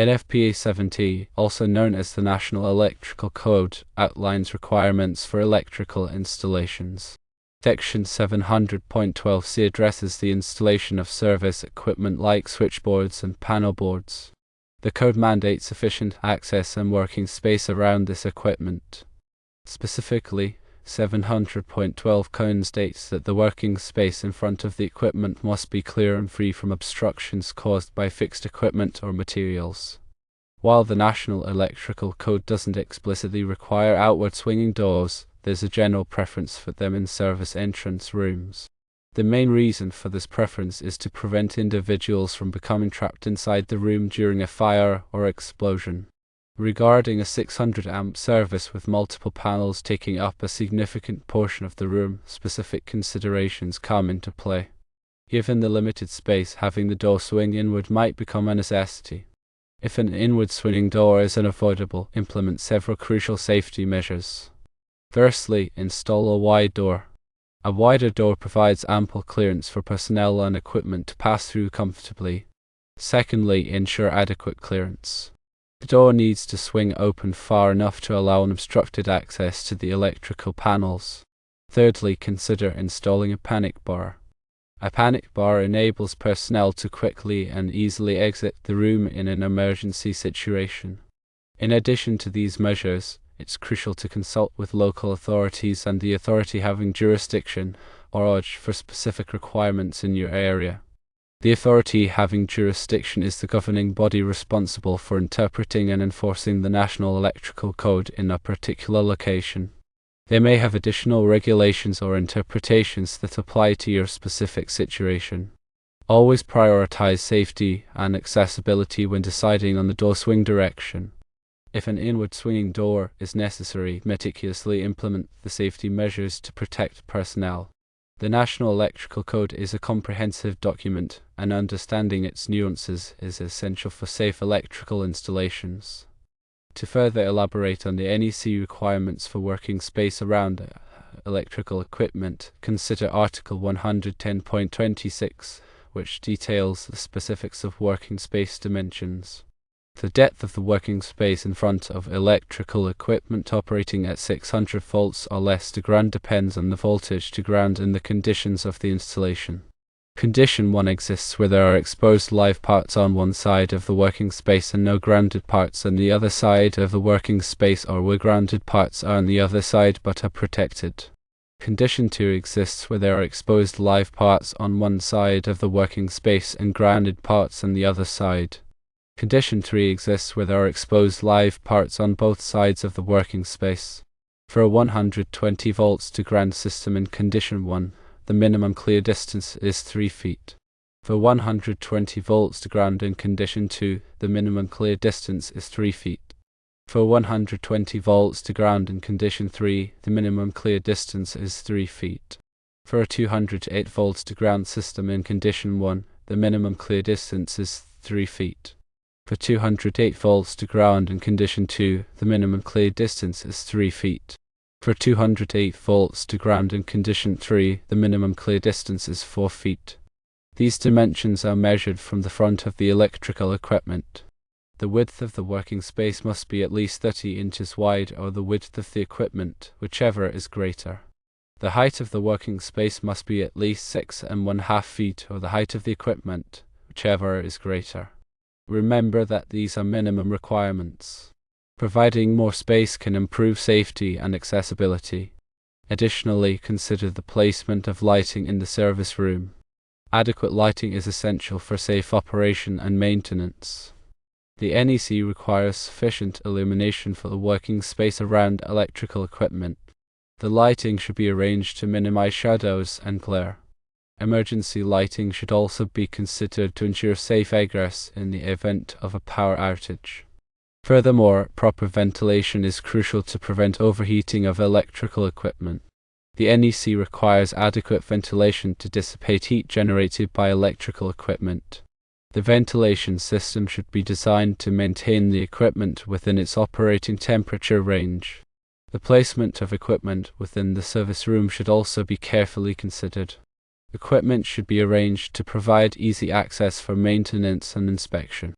NFPA 70, also known as the National Electrical Code, outlines requirements for electrical installations. Section 700.12c addresses the installation of service equipment like switchboards and panel boards. The code mandates sufficient access and working space around this equipment. Specifically, 700.12 code states that the working space in front of the equipment must be clear and free from obstructions caused by fixed equipment or materials. While the National Electrical Code doesn't explicitly require outward swinging doors, there's a general preference for them in service entrance rooms. The main reason for this preference is to prevent individuals from becoming trapped inside the room during a fire or explosion. Regarding a 600 amp service with multiple panels taking up a significant portion of the room, specific considerations come into play. Given the limited space, having the door swing inward might become a necessity. If an inward swinging door is unavoidable, implement several crucial safety measures. Firstly, install a wide door. A wider door provides ample clearance for personnel and equipment to pass through comfortably. Secondly, ensure adequate clearance. The door needs to swing open far enough to allow unobstructed access to the electrical panels. Thirdly, consider installing a panic bar. A panic bar enables personnel to quickly and easily exit the room in an emergency situation. In addition to these measures, it's crucial to consult with local authorities and the authority having jurisdiction or for specific requirements in your area. The authority having jurisdiction is the governing body responsible for interpreting and enforcing the National Electrical Code in a particular location. They may have additional regulations or interpretations that apply to your specific situation. Always prioritize safety and accessibility when deciding on the door swing direction. If an inward swinging door is necessary, meticulously implement the safety measures to protect personnel. The National Electrical Code is a comprehensive document, and understanding its nuances is essential for safe electrical installations. To further elaborate on the NEC requirements for working space around electrical equipment, consider Article 110.26, which details the specifics of working space dimensions. The depth of the working space in front of electrical equipment operating at 600 volts or less to ground depends on the voltage to ground and the conditions of the installation. Condition 1 exists where there are exposed live parts on one side of the working space and no grounded parts on the other side of the working space, or where grounded parts are on the other side but are protected. Condition 2 exists where there are exposed live parts on one side of the working space and grounded parts on the other side. Condition 3 exists where there are exposed live parts on both sides of the working space. For a 120 volts to ground system in Condition 1, the minimum clear distance is 3 feet. For 120 volts to ground in Condition 2, the minimum clear distance is 3 feet. For 120 volts to ground in Condition 3, the minimum clear distance is 3 feet. For a 208 volts to ground system in Condition 1, the minimum clear distance is 3 feet. For 208 volts to ground in Condition 2, the minimum clear distance is 3 feet. For 208 volts to ground in Condition 3, the minimum clear distance is 4 feet. These dimensions are measured from the front of the electrical equipment. The width of the working space must be at least 30 inches wide, or the width of the equipment, whichever is greater. The height of the working space must be at least 6½ feet, or the height of the equipment, whichever is greater. Remember that these are minimum requirements. Providing more space can improve safety and accessibility. Additionally, consider the placement of lighting in the service room. Adequate lighting is essential for safe operation and maintenance. The NEC requires sufficient illumination for the working space around electrical equipment. The lighting should be arranged to minimize shadows and glare. Emergency lighting should also be considered to ensure safe egress in the event of a power outage. Furthermore, proper ventilation is crucial to prevent overheating of electrical equipment. The NEC requires adequate ventilation to dissipate heat generated by electrical equipment. The ventilation system should be designed to maintain the equipment within its operating temperature range. The placement of equipment within the service room should also be carefully considered. Equipment should be arranged to provide easy access for maintenance and inspection.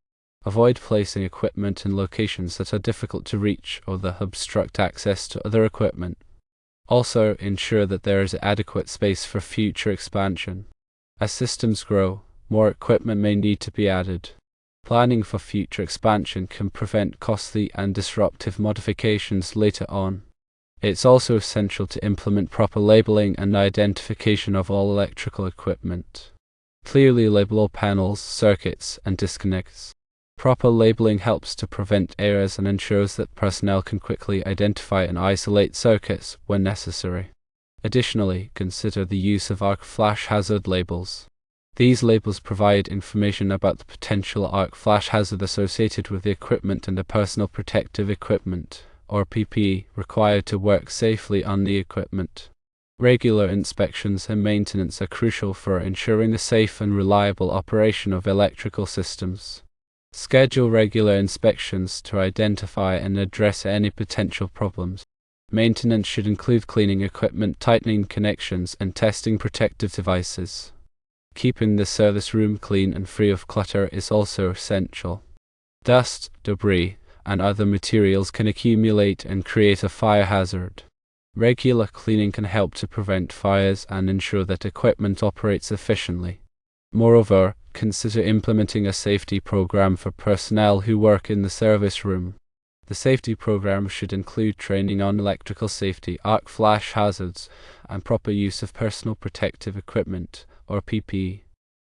Avoid placing equipment in locations that are difficult to reach or that obstruct access to other equipment. Also, ensure that there is adequate space for future expansion. As systems grow, more equipment may need to be added. Planning for future expansion can prevent costly and disruptive modifications later on. It's also essential to implement proper labeling and identification of all electrical equipment. Clearly label all panels, circuits, and disconnects. Proper labeling helps to prevent errors and ensures that personnel can quickly identify and isolate circuits when necessary. Additionally, consider the use of arc flash hazard labels. These labels provide information about the potential arc flash hazard associated with the equipment and the personal protective equipment, or PPE, required to work safely on the equipment. Regular inspections and maintenance are crucial for ensuring the safe and reliable operation of electrical systems. Schedule regular inspections to identify and address any potential problems. Maintenance should include cleaning equipment, tightening connections, and testing protective devices. Keeping the service room clean and free of clutter is also essential. Dust, debris, and other materials can accumulate and create a fire hazard. Regular cleaning can help to prevent fires and ensure that equipment operates efficiently. Moreover, consider implementing a safety program for personnel who work in the service room. The safety program should include training on electrical safety, arc flash hazards, and proper use of personal protective equipment, or PPE.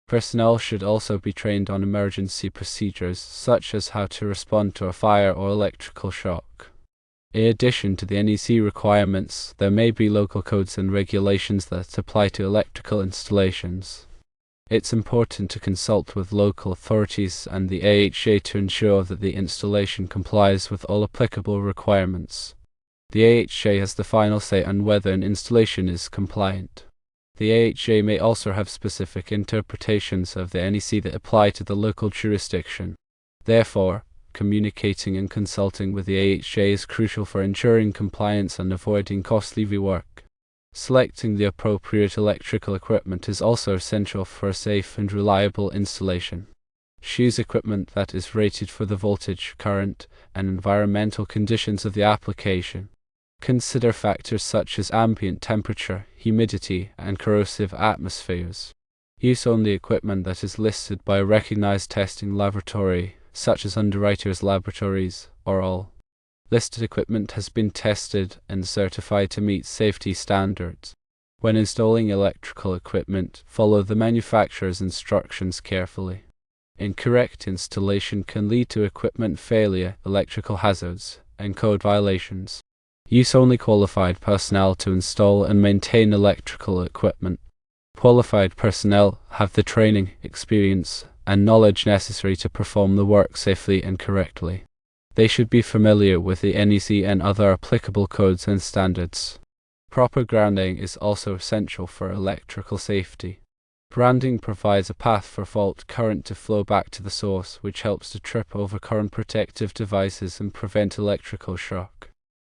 Personnel should also be trained on emergency procedures, such as how to respond to a fire or electrical shock. In addition to the NEC requirements, there may be local codes and regulations that apply to electrical installations. It's important to consult with local authorities and the AHA to ensure that the installation complies with all applicable requirements. The AHA has the final say on whether an installation is compliant. The AHA may also have specific interpretations of the NEC that apply to the local jurisdiction. Therefore, communicating and consulting with the AHA is crucial for ensuring compliance and avoiding costly rework. Selecting the appropriate electrical equipment is also essential for a safe and reliable installation. Choose equipment that is rated for the voltage, current, and environmental conditions of the application. Consider factors such as ambient temperature, humidity, and corrosive atmospheres. Use only equipment that is listed by a recognized testing laboratory, such as Underwriters Laboratories, or all. Listed equipment has been tested and certified to meet safety standards. When installing electrical equipment, follow the manufacturer's instructions carefully. Incorrect installation can lead to equipment failure, electrical hazards, and code violations. Use only qualified personnel to install and maintain electrical equipment. Qualified personnel have the training, experience, and knowledge necessary to perform the work safely and correctly. They should be familiar with the NEC and other applicable codes and standards. Proper grounding is also essential for electrical safety. Grounding provides a path for fault current to flow back to the source, which helps to trip over current protective devices and prevent electrical shock.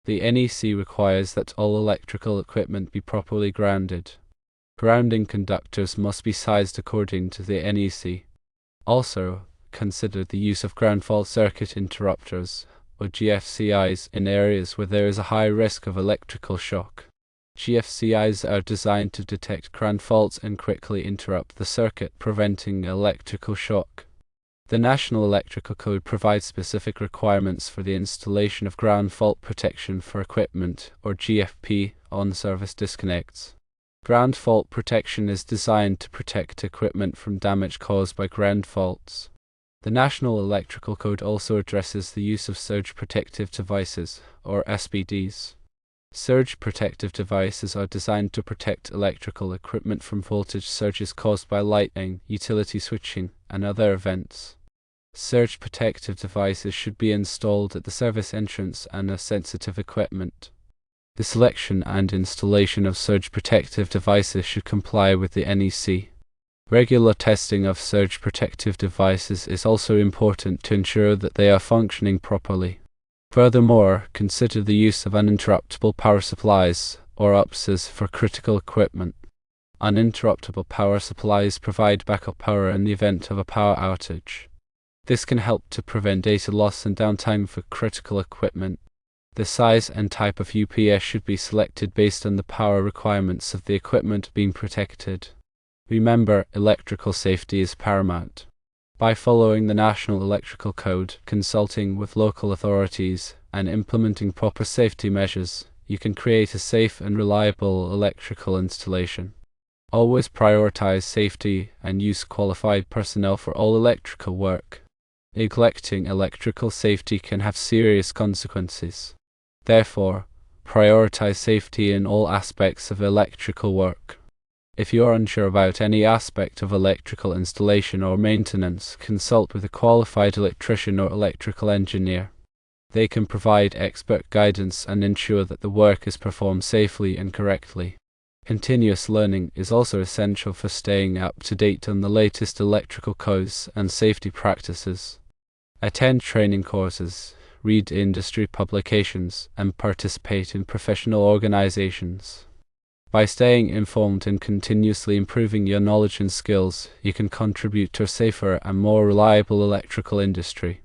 The NEC requires that all electrical equipment be properly grounded. Grounding conductors must be sized according to the NEC. Also, consider the use of ground fault circuit interrupters, or GFCIs, in areas where there is a high risk of electrical shock. GFCIs are designed to detect ground faults and quickly interrupt the circuit, preventing electrical shock. The National Electrical Code provides specific requirements for the installation of ground fault protection for equipment, or GFP, on service disconnects. Ground fault protection is designed to protect equipment from damage caused by ground faults. The National Electrical Code also addresses the use of surge protective devices, or SPDs. Surge protective devices are designed to protect electrical equipment from voltage surges caused by lightning, utility switching, and other events. Surge protective devices should be installed at the service entrance and are sensitive equipment. The selection and installation of surge protective devices should comply with the NEC. Regular testing of surge protective devices is also important to ensure that they are functioning properly. Furthermore, consider the use of uninterruptible power supplies, or UPSs, for critical equipment. Uninterruptible power supplies provide backup power in the event of a power outage. This can help to prevent data loss and downtime for critical equipment. The size and type of UPS should be selected based on the power requirements of the equipment being protected. Remember, electrical safety is paramount. By following the National Electrical Code, consulting with local authorities, and implementing proper safety measures, you can create a safe and reliable electrical installation. Always prioritize safety and use qualified personnel for all electrical work. Neglecting electrical safety can have serious consequences. Therefore, prioritize safety in all aspects of electrical work. If you are unsure about any aspect of electrical installation or maintenance, consult with a qualified electrician or electrical engineer. They can provide expert guidance and ensure that the work is performed safely and correctly. Continuous learning is also essential for staying up to date on the latest electrical codes and safety practices. Attend training courses, read industry publications, and participate in professional organizations. By staying informed and continuously improving your knowledge and skills, you can contribute to a safer and more reliable electrical industry.